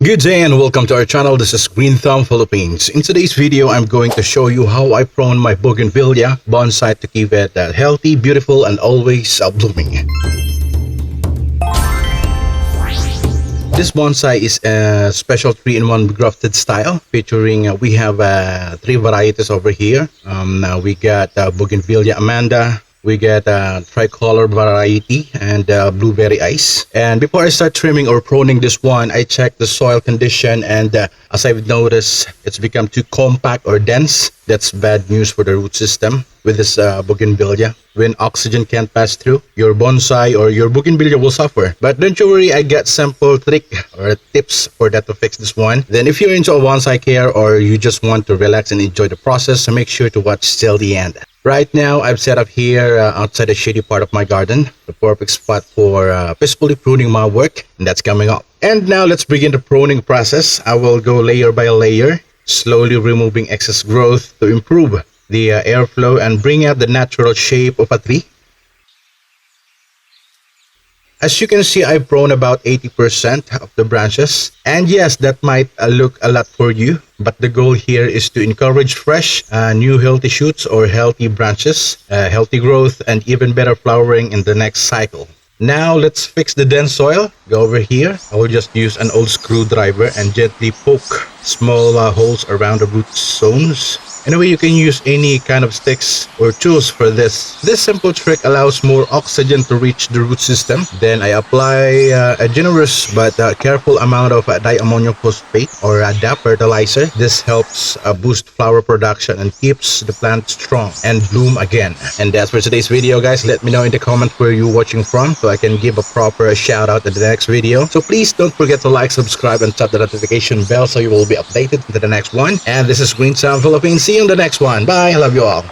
Good day and welcome to our channel. This is Green Thumb Philippines. In today's video, I'm going to show you how I prune my Bougainvillea bonsai to keep it healthy, beautiful, and always blooming. This bonsai is a special 3-in-1 grafted style featuring, we have 3 varieties over here. We got Bougainvillea Amanda, we get tricolor variety, and blueberry ice. And before I start trimming or pruning this one, I check the soil condition, and as I've noticed, it's become too compact or dense. That's bad news for the root system with this bougainvillea. When oxygen can't pass through, your bonsai or your bougainvillea will suffer. But don't you worry, I got simple trick or tips for that to fix this one. Then if you're into a bonsai care or you just want to relax and enjoy the process, so make sure to watch till the end. Right now, I've set up here outside the shady part of my garden, the perfect spot for peacefully pruning my work, and that's coming up. And now let's begin the pruning process. I will go layer by layer, slowly removing excess growth to improve the airflow and bring out the natural shape of a tree. As you can see, I've pruned about 80% of the branches. And yes, that might look a lot for you, but the goal here is to encourage fresh, new healthy shoots or healthy branches, healthy growth, and even better flowering in the next cycle. Now let's fix the dense soil. Go over here. I will just use an old screwdriver and gently poke small holes around the root zones. Anyway, you can use any kind of sticks or tools for this. This simple trick allows more oxygen to reach the root system. Then I apply a generous but careful amount of diammonium phosphate or DAP fertilizer. This helps boost flower production and keeps the plant strong and bloom again. And that's for today's video, guys. Let me know in the comments where you're watching from so I can give a proper shout out in the next video. So please don't forget to like, subscribe, and tap the notification bell so you will be updated to the next one. And this is Green Thumb Philippines. See you in the next one. Bye. I love you all.